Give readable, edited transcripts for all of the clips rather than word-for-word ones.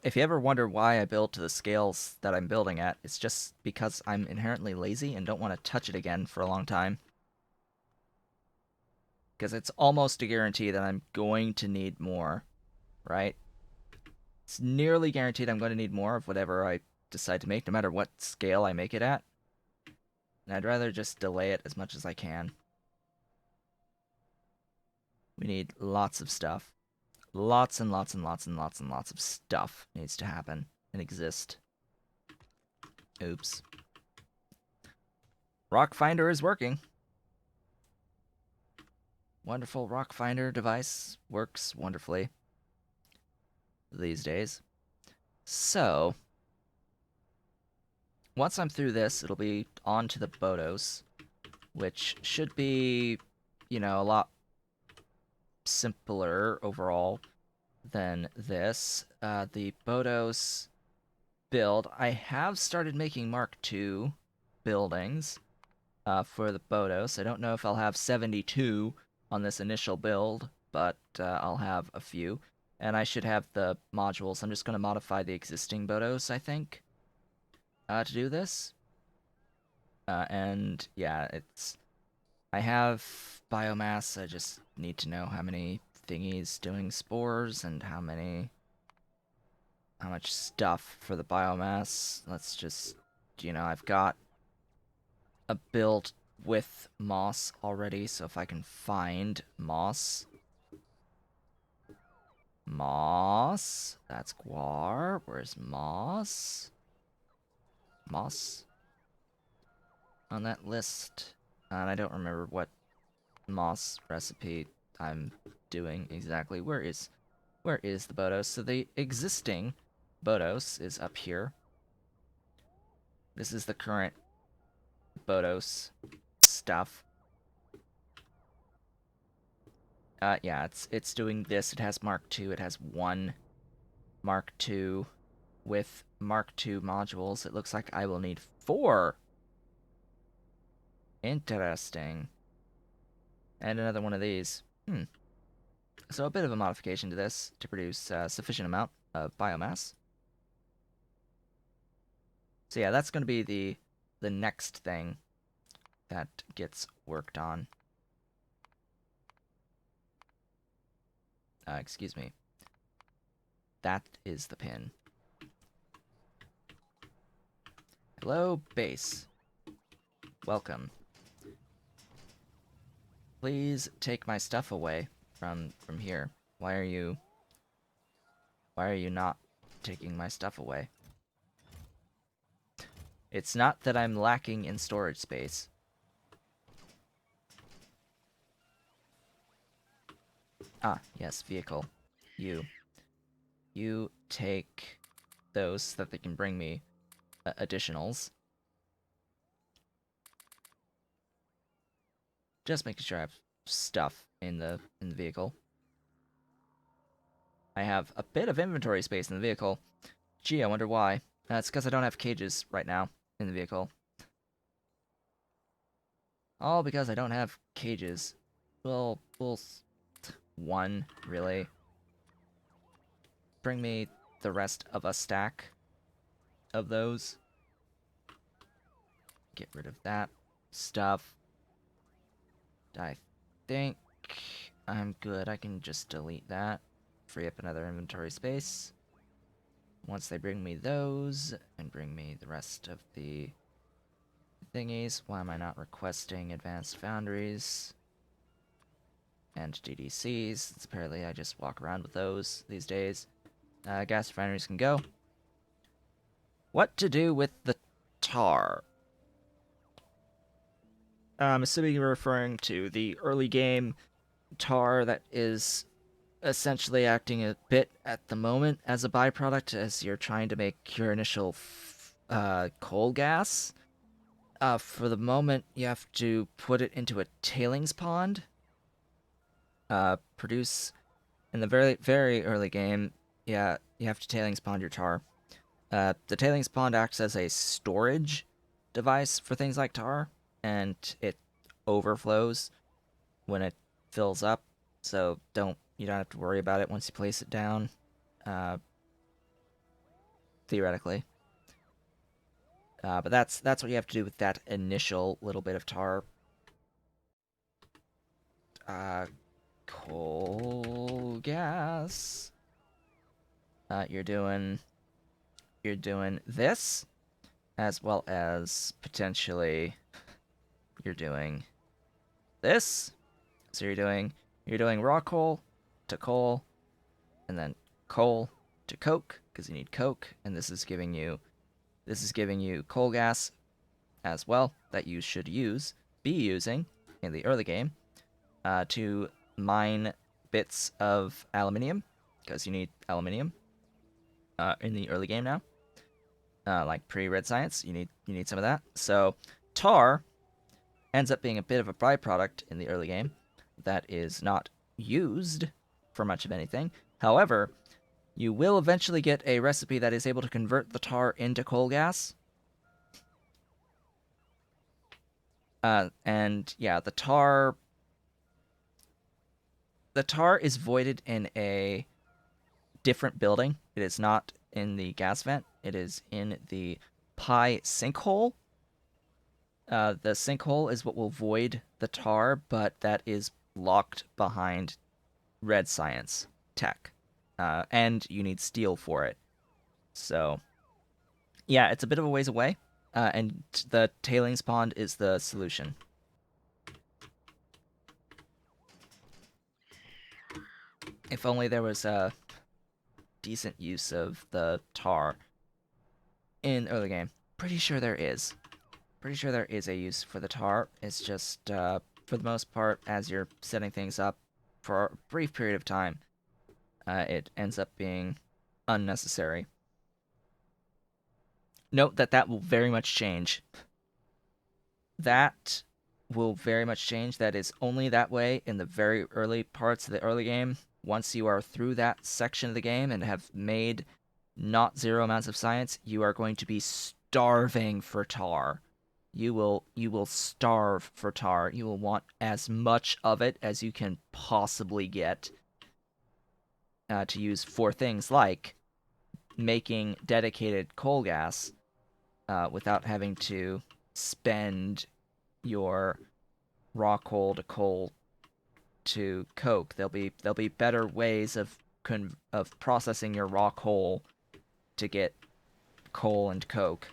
if you ever wonder why I build to the scales that I'm building at, it's just because I'm inherently lazy and don't want to touch it again for a long time. Because it's almost a guarantee that I'm going to need more, right? It's nearly guaranteed I'm going to need more of whatever I decide to make, no matter what scale I make it at. And I'd rather just delay it as much as I can. We need lots of stuff. Lots and lots and lots and lots and lots of stuff needs to happen and exist. Oops. Rock Finder is working. Wonderful Rock Finder device works wonderfully these days. So, once I'm through this, it'll be on to the bhoddos, which should be, a lot simpler overall than this. The bhoddos build, I have started making Mark II buildings for the bhoddos. I don't know if I'll have 72 on this initial build, but I'll have a few. And I should have the modules. I'm just going to modify the existing bhoddos, I think, to do this. And yeah, I have biomass. I just need to know how many thingies doing spores and how much stuff for the biomass. Let's just, I've got a build with moss already, so if I can find moss. Moss. That's guar. Where's moss? Moss. On that list. And I don't remember what moss recipe I'm doing exactly. Where is the bhoddos? So the existing bhoddos is up here. This is the current bhoddos stuff. Yeah, it's doing this. It has Mark II. It has one Mark II with Mark II modules. It looks like I will need 4. Interesting. And another one of these. So a bit of a modification to this to produce a sufficient amount of biomass. So yeah, that's going to be the next thing that gets worked on. Excuse me. That is the pin. Hello, base. Welcome. Please take my stuff away from here. Why are you not taking my stuff away? It's not that I'm lacking in storage space. Ah, yes, vehicle. You take those so that they can bring me additionals. Just making sure I have stuff in the vehicle. I have a bit of inventory space in the vehicle. Gee, I wonder why. It's because I don't have cages right now in the vehicle. All because I don't have cages. Well, one, really. Bring me the rest of a stack of those. Get rid of that stuff. I think I'm good. I can just delete that. Free up another inventory space. Once they bring me those, and bring me the rest of the thingies. Why am I not requesting advanced foundries and DDCs? It's apparently I just walk around with those these days. Gas refineries can go. What to do with the tar? I'm assuming you're referring to the early game tar that is essentially acting a bit at the moment as a byproduct as you're trying to make your initial coal gas. For the moment, you have to put it into a tailings pond. Produce in the very, very early game, yeah, you have to tailings pond your tar. The tailings pond acts as a storage device for things like tar, and it overflows when it fills up. So you don't have to worry about it once you place it down. theoretically. But that's what you have to do with that initial little bit of tar. Coal gas. You're doing this, as well as potentially you're doing this. So you're doing raw coal to coal, and then coal to coke, because you need coke, and this is giving you coal gas as well that you should be using in the early game to mine bits of aluminium, because you need aluminium in the early game now. Like pre-Red Science, you need some of that. So tar ends up being a bit of a byproduct in the early game that is not used for much of anything. However, you will eventually get a recipe that is able to convert the tar into coal gas. And yeah, the tar is voided in a different building. It is not in the gas vent. It is in the pie sinkhole. The sinkhole is what will void the tar, but that is locked behind Red Science tech. And you need steel for it. So, yeah, it's a bit of a ways away. And the tailings pond is the solution. If only there was a decent use of the tar in early game. Pretty sure there is. Pretty sure there is a use for the tar. It's just, for the most part, as you're setting things up for a brief period of time, it ends up being unnecessary. Note that will very much change. That will very much change. That is only that way in the very early parts of the early game. Once you are through that section of the game and have made not zero amounts of science, you are going to be starving for tar. You will starve for tar. You will want as much of it as you can possibly get to use for things like making dedicated coal gas without having to spend your raw coal to coal to coke. There'll be better ways of processing your raw coal to get coal and coke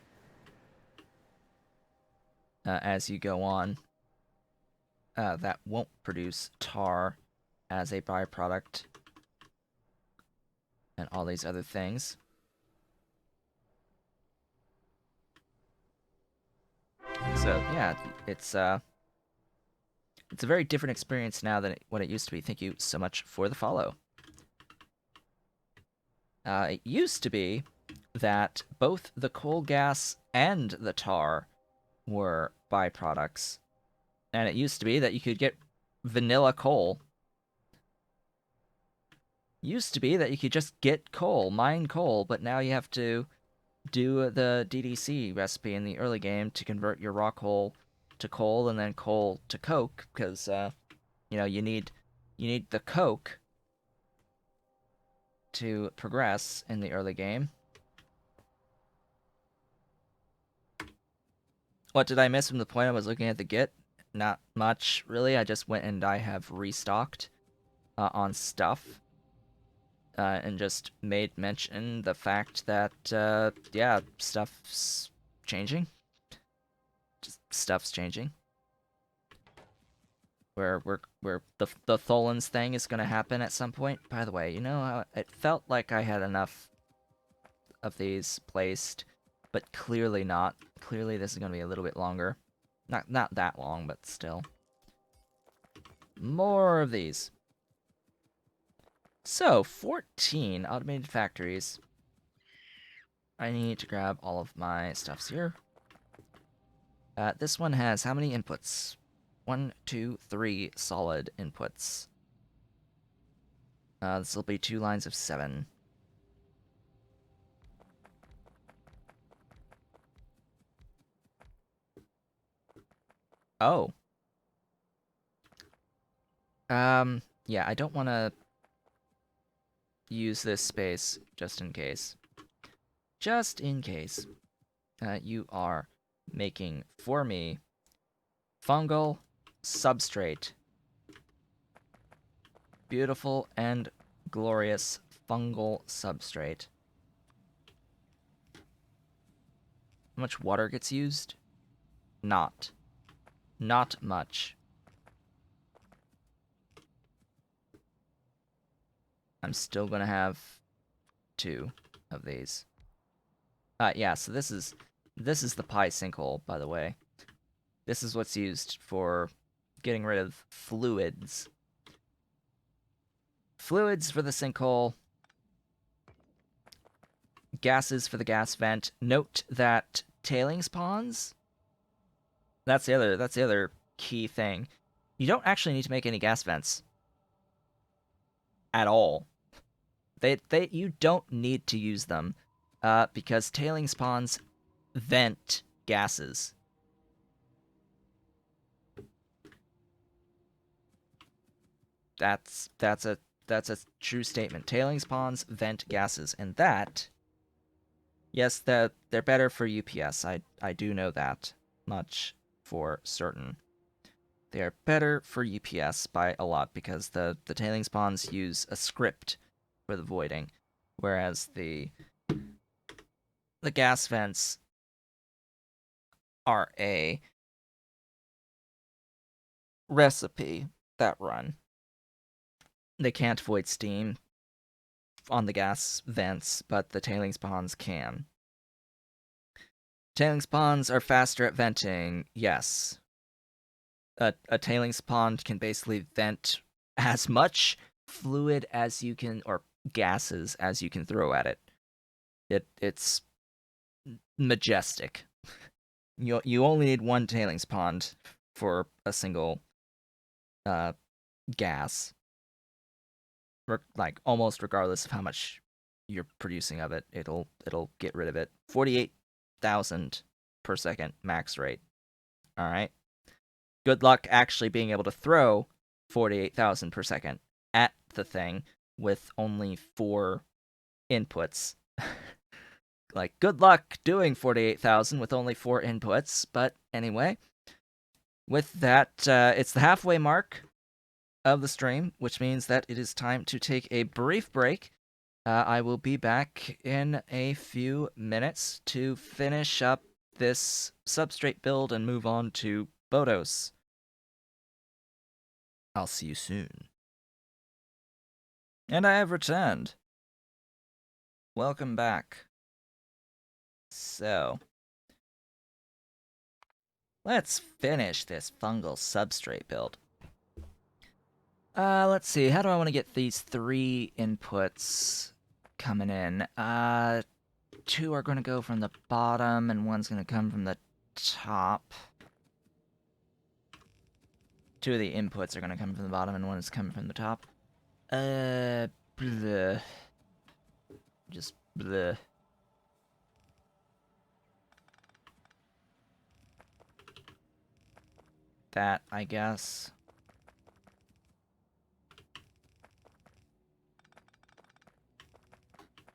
as you go on. That won't produce tar as a byproduct and all these other things. So yeah, it's a very different experience now than what it used to be. Thank you so much for the follow. It used to be that both the coal gas and the tar were byproducts. And it used to be that you could get vanilla coal. Used to be that you could just get coal, mine coal, but now you have to do the DDC recipe in the early game to convert your raw coal to coal and then coal to coke, because you need the coke to progress in the early game. What did I miss from the point I was looking at the Git? Not much, really. I just went and I have restocked on stuff and just made mention the fact that, yeah, stuff's changing. Just stuff's changing. Where the Tholins thing is going to happen at some point. By the way, it felt like I had enough of these placed, but clearly not. Clearly this is going to be a little bit longer. Not that long, but still. More of these. So, 14 automated factories. I need to grab all of my stuffs here. This one has how many inputs? 1, 2, 3 solid inputs. This will be 2 lines of 7. Oh. Yeah, I don't want to use this space just in case. just in case, you are making for me fungal substrate. Beautiful and glorious fungal substrate. How much water gets used? Not much. I'm still gonna have 2 of these. Yeah, so this is the pie sinkhole, by the way. This is what's used for getting rid of fluids. Fluids for the sinkhole, gases for the gas vent. Note that tailings ponds, that's the other key thing. You don't actually need to make any gas vents at all. You don't need to use them, because tailings ponds vent gases. That's a true statement. Tailings ponds vent gases, and that, yes, they're better for UPS. I do know that much for certain. They are better for UPS by a lot because the tailings ponds use a script for the voiding, whereas the gas vents are a recipe that run. They can't void steam on the gas vents, but the tailings ponds can. Tailings ponds are faster at venting, yes. A tailings pond can basically vent as much fluid as you can, or gases as you can throw at it. It's majestic. You only need one tailings pond for a single gas. Like almost regardless of how much you're producing of it, it'll get rid of it. 48,000 per second max rate. All right. Good luck actually being able to throw 48,000 per second at the thing with only 4 inputs. Like, good luck doing 48,000 with only 4 inputs. But anyway, with that, it's the halfway mark of the stream, which means that it is time to take a brief break. I will be back in a few minutes to finish up this substrate build and move on to bhoddos. I'll see you soon. And I have returned. Welcome back. So, let's finish this fungal substrate build. Let's see, how do I want to get these 3 inputs coming in? 2 are going to go from the bottom, and 1's going to come from the top. 2 of the inputs are going to come from the bottom, and 1 is coming from the top. Bleh. Just bleh. That, I guess.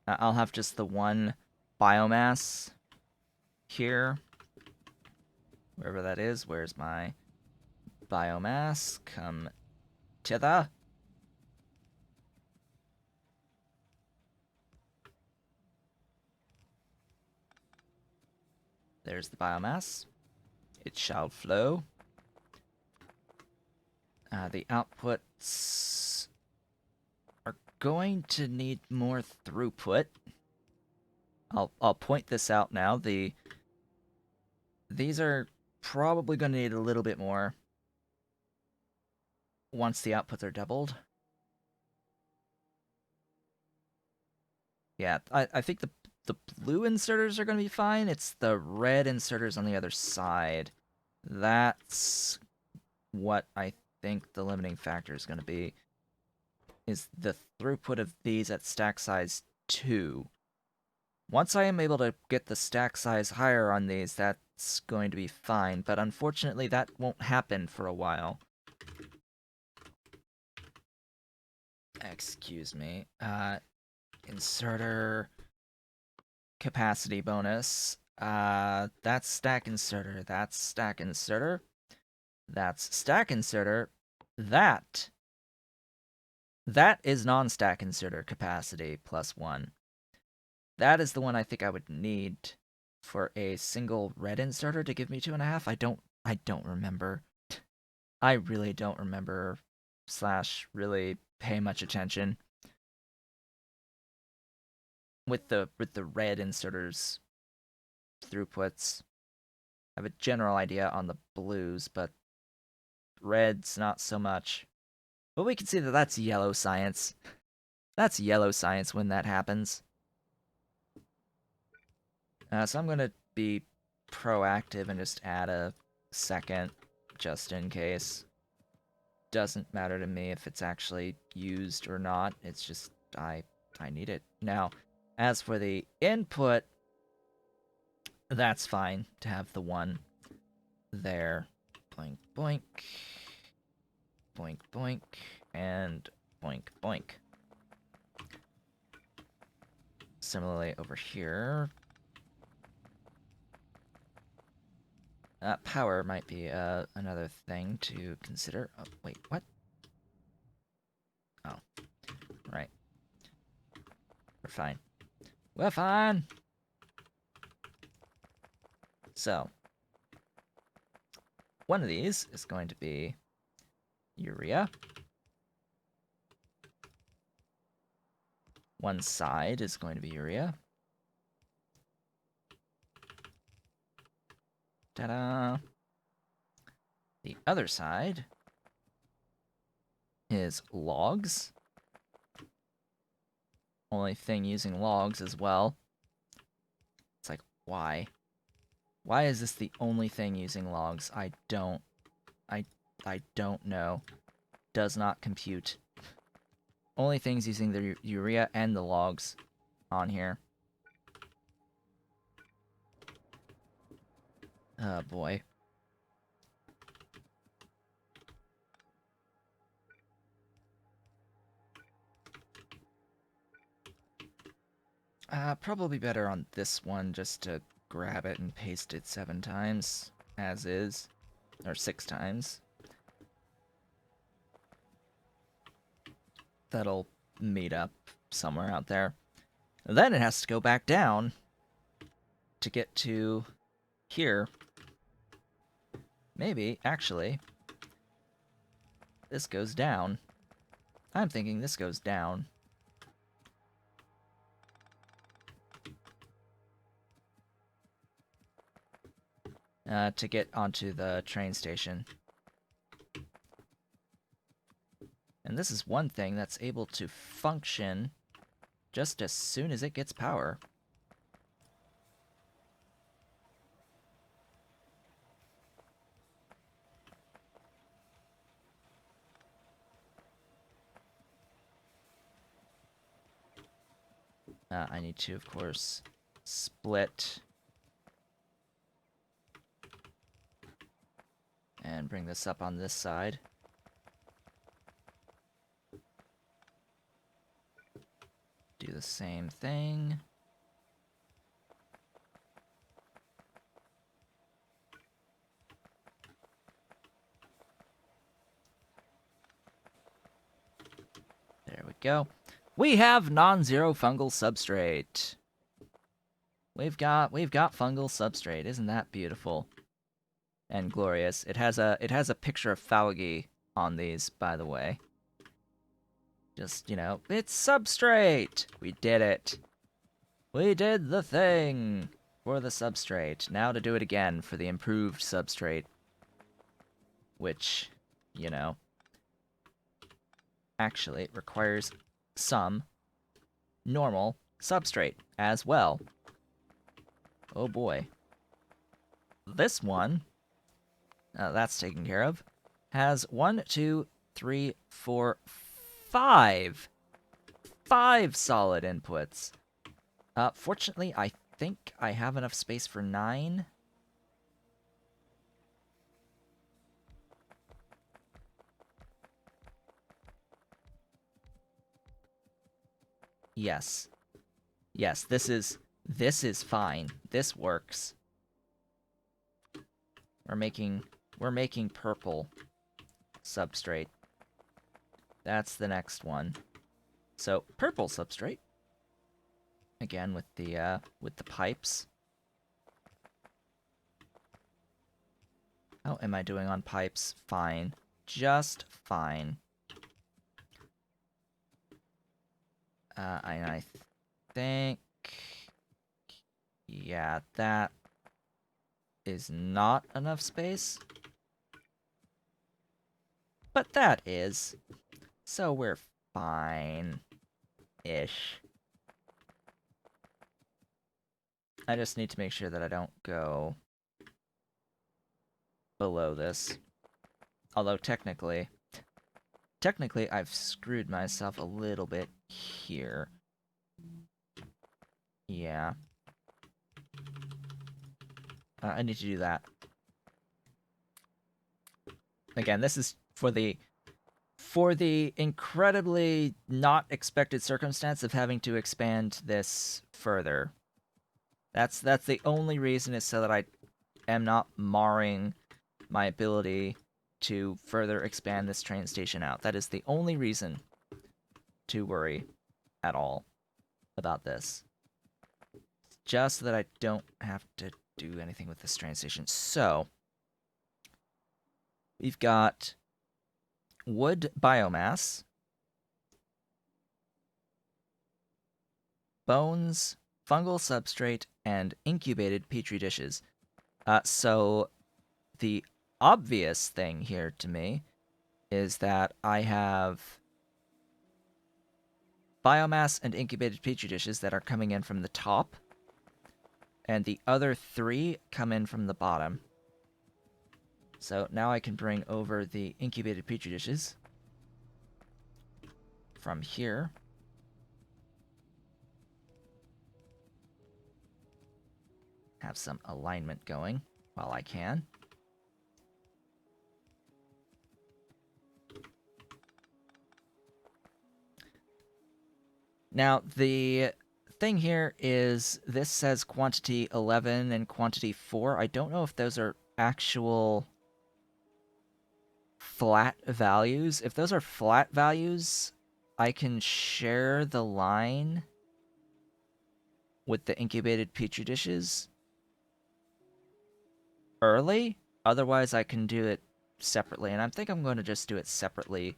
I'll have just the 1 biomass here. Wherever that is. Where's my biomass? Come thither. There's the biomass. It shall flow. The outputs are going to need more throughput. I'll point this out now. These are probably going to need a little bit more once the outputs are doubled. Yeah, I think the blue inserters are going to be fine. It's the red inserters on the other side. That's what I think the limiting factor is going to be. Is the throughput of these at stack size 2. Once I am able to get the stack size higher on these, that's going to be fine. But unfortunately, that won't happen for a while. Excuse me. Inserter capacity bonus. That's stack inserter. That's stack inserter. That's stack inserter. That is non-stack inserter capacity +1. That is the one I think I would need for a single red inserter to give me 2.5. I don't remember. I really don't remember / really pay much attention with the red inserters throughputs. I have a general idea on the blues, but reds not so much. But we can see that that's yellow science. That's yellow science when that happens. So I'm going to be proactive and just add a second, just in case. Doesn't matter to me if it's actually used or not. It's just, I need it. Now, as for the input, that's fine to have the one there. Boink, boink. Boink, boink. And boink, boink. Similarly over here. Power might be another thing to consider. Oh, wait, what? Oh, right. We're fine. We're fine! So, one of these is going to be urea. One side is going to be urea. Ta-da! The other side is logs. Only thing using logs as well. It's like, why? Why is this the only thing using logs? I don't know. Does not compute. Only things using the urea and the logs on here. Oh boy. Probably better on this one just to grab it and paste it 7 times, as is. Or 6 times. That'll meet up somewhere out there. Then it has to go back down to get to here. Maybe, actually, this goes down. I'm thinking this goes down. To get onto the train station. And this is one thing that's able to function just as soon as it gets power. I need to, of course, split and bring this up on this side. Do the same thing. There we go. We have non-zero fungal substrate. We've got fungal substrate. Isn't that beautiful and glorious? It has a picture of Falgi on these, by the way. Just, you know, it's substrate. We did it. We did the thing for the substrate. Now to do it again for the improved substrate, which, you know, actually requires some normal substrate as well. Oh boy. This one, that's taken care of, has 1, 2, 3, 4, 5. 5 solid inputs. Fortunately, I think I have enough space for 9. Yes. Yes, this is This is fine. This works. We're making purple substrate. That's the next one. So purple substrate. Again with the pipes. How am I doing on pipes? Fine. Just fine. I think... Yeah, that is not enough space. But that is. So we're fine-ish. I just need to make sure that I don't go below this. Although technically I've screwed myself a little bit here. Yeah. I need to do that. Again, this is for the incredibly not expected circumstance of having to expand this further. That's the only reason, is so that I am not marring my ability to further expand this train station out. That is the only reason to worry at all about this. Just so that I don't have to do anything with this train station. So, we've got wood biomass, bones, fungal substrate, and incubated petri dishes. So the obvious thing here to me is that I have biomass and incubated petri dishes that are coming in from the top, and the other 3 come in from the bottom. So now I can bring over the incubated petri dishes from here. Have some alignment going while I can. Now, the thing here is this says quantity 11 and quantity 4. I don't know if those are actual flat values. If those are flat values, I can share the line with the incubated petri dishes early. Otherwise, I can do it separately, and I think I'm going to just do it separately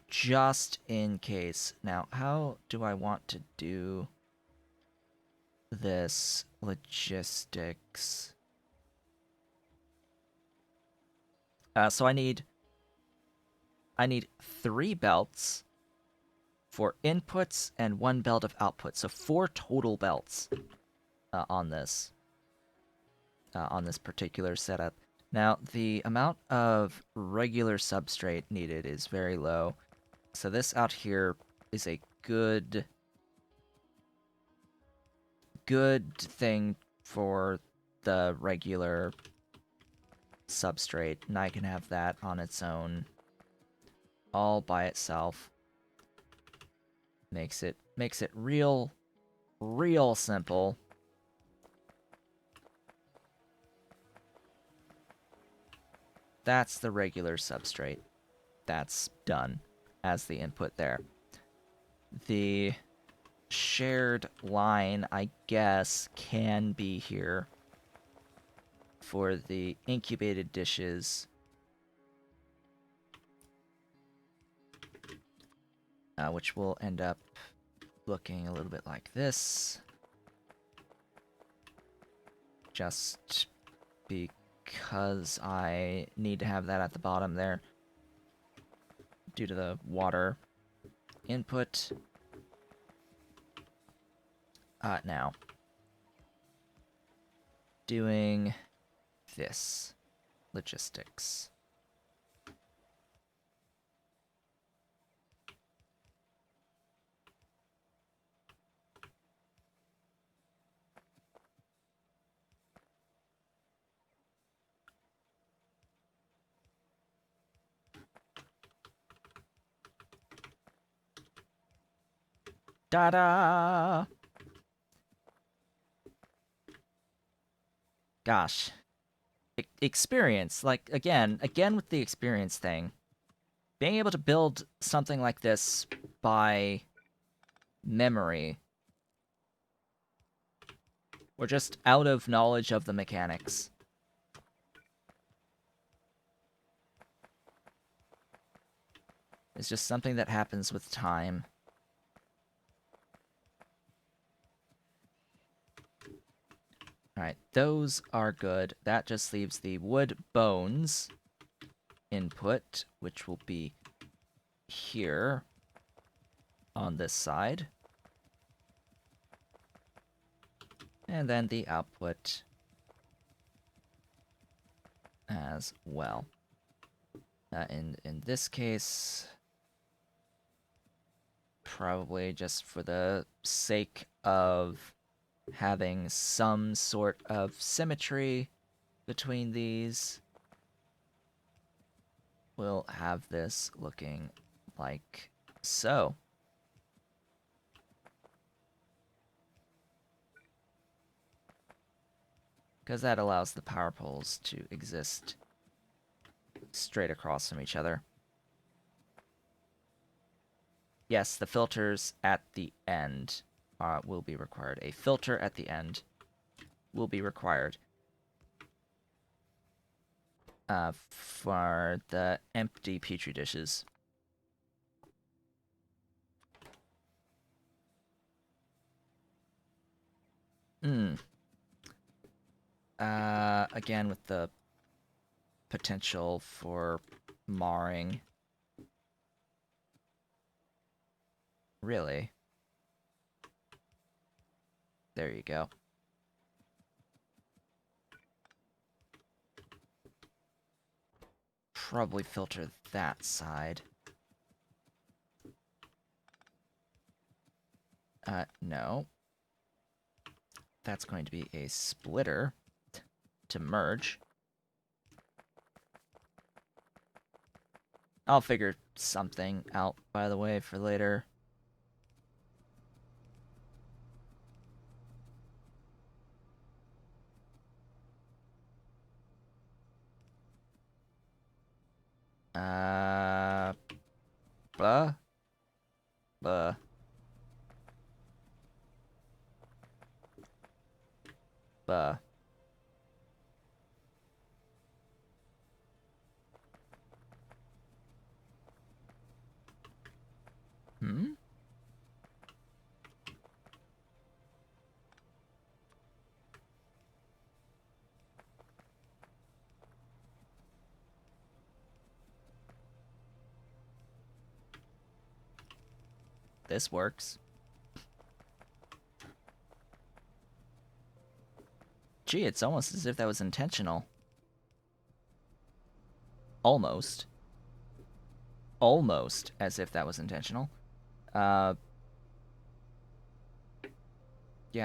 just in case. Now, how do I want to do this logistics? So I need 3 belts for inputs and 1 belt of output. So 4 total belts on this particular setup. Now, the amount of regular substrate needed is very low. So this out here is a good thing for the regular substrate, and I can have that on its own all by itself. Makes it real simple. That's the regular substrate. That's done as the input there. The shared line, I guess, can be here for the incubated dishes. Which will end up looking a little bit like this. Just because I need to have that at the bottom there due to the water input. Now, doing this logistics. Ta-da! Gosh. Experience. Like, again with the experience thing. Being able to build something like this by memory, or just out of knowledge of the mechanics, is just something that happens with time. Alright, those are good. That just leaves the wood bones input, which will be here on this side. And then the output as well. In this case, probably just for the sake of having some sort of symmetry between these, we'll have this looking like so. Because that allows the power poles to exist straight across from each other. Yes, the filters at the end will be required. A filter at the end will be required for the empty petri dishes. Again, with the potential for marring. Really? There you go. Probably filter that side. No. That's going to be a splitter to merge. I'll figure something out, by the way, for later. Buh. Buh. Buh. Hmm? This works. Gee, it's almost as if that was intentional. Almost. Almost as if that was intentional. Yeah,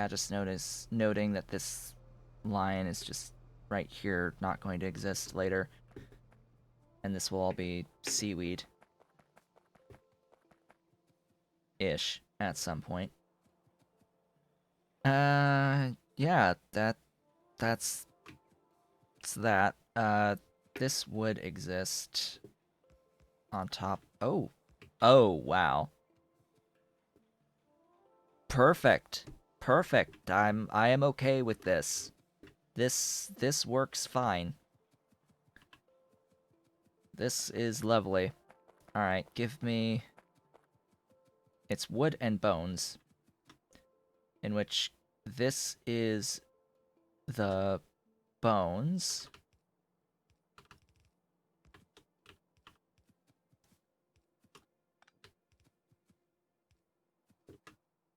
just noting that this line is just right here, not going to exist later. And this will all be seaweed. Ish, at some point. Yeah, that's that. This would exist on top. Oh. Oh, wow. Perfect. Perfect. I am okay with this. This works fine. This is lovely. Alright, give me... It's wood and bones. In which this is the bones.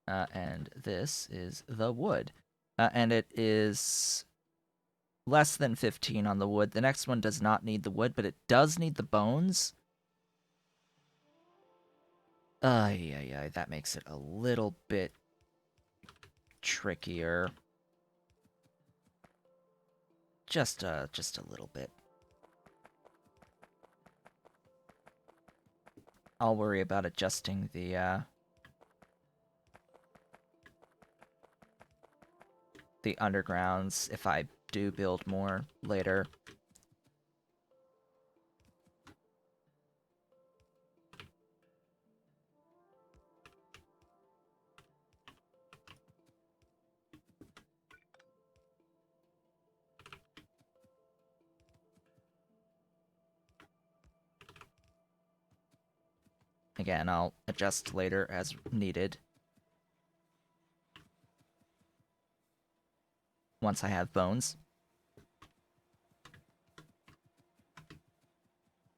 And this is the wood. And it is less than 15 on the wood. The next one does not need the wood, but it does need the bones. Yeah, that makes it a little bit trickier. Just a little bit. I'll worry about adjusting the undergrounds if I do build more later. Again, I'll adjust later as needed. Once I have bones.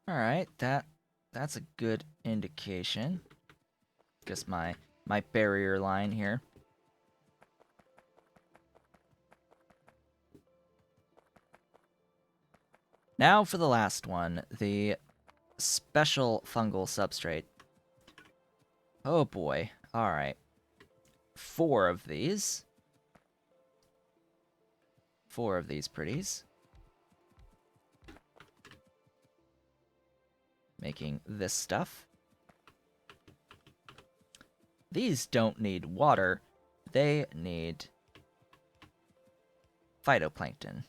Alright, that's a good indication. Just my barrier line here. Now for the last one, the special fungal substrate. Oh boy. Alright. 4 of these. 4 of these pretties. Making this stuff. These don't need water. They need phytoplankton.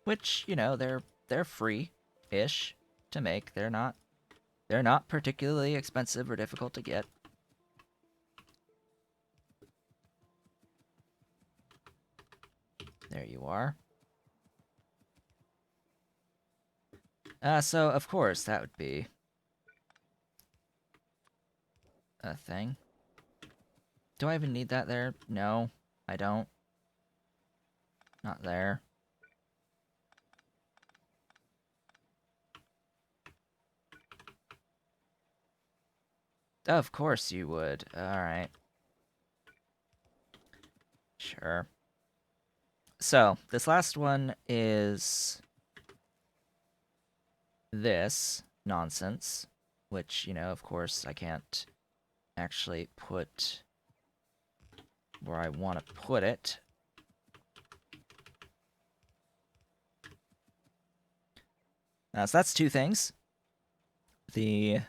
Which, you know, they're free-ish to make. They're not particularly expensive or difficult to get. There you are. So, of course, that would be a thing. Do I even need that there? No, I don't. Not there. Of course you would. Alright. Sure. So, this last one is this nonsense, which, you know, of course, I can't actually put where I want to put it. So that's 2 things. The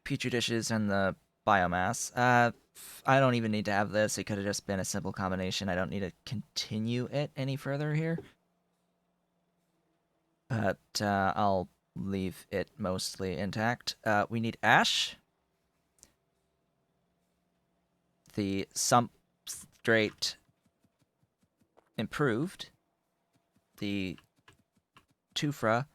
petri dishes and the biomass. I don't even need to have this. It could have just been a simple combination. I don't need to continue it any further here. But I'll leave it mostly intact. We need ash. The substrate improved. The tufa,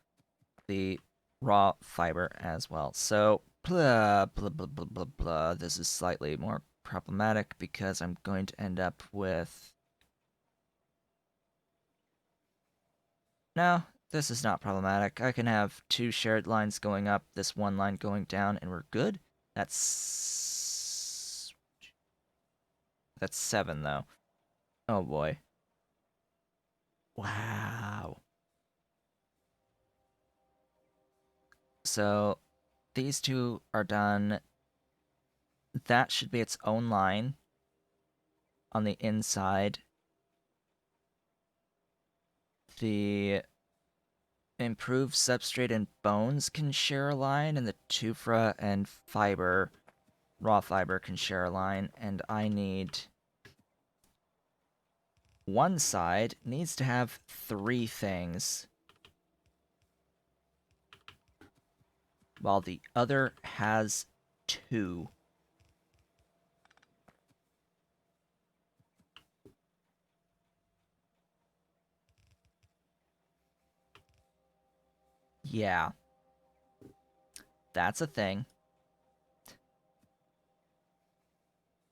the raw fiber as well. So, blah, blah, blah, blah, blah, blah. This is slightly more problematic because I'm going to end up with... No, this is not problematic. I can have 2 shared lines going up, this one line going down, and we're good. That's 7, though. Oh, boy. Wow. So, these 2 are done. That should be its own line on the inside. The improved substrate and bones can share a line, and the tufa and fiber, raw fiber, can share a line, and I need... One side needs to have 3 things, while the other has 2. Yeah. That's a thing.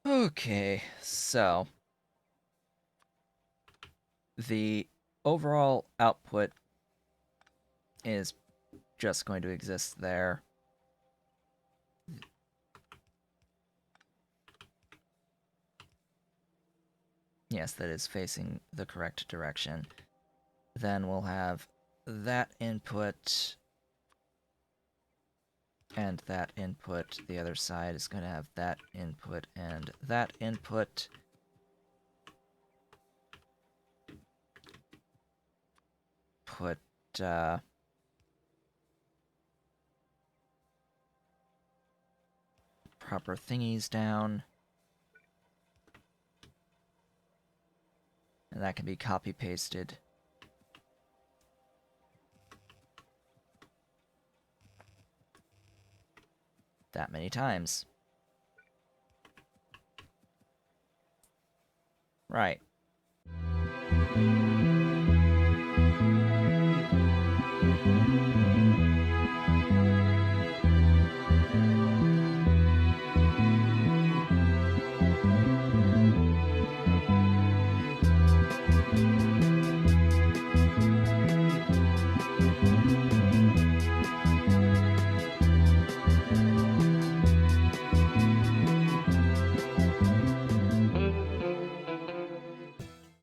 Okay, so... The overall output is just going to exist there. Yes, that is facing the correct direction. Then we'll have that input and that input. The other side is going to have that input and that input. Put proper thingies down. And that can be copy-pasted that many times. Right.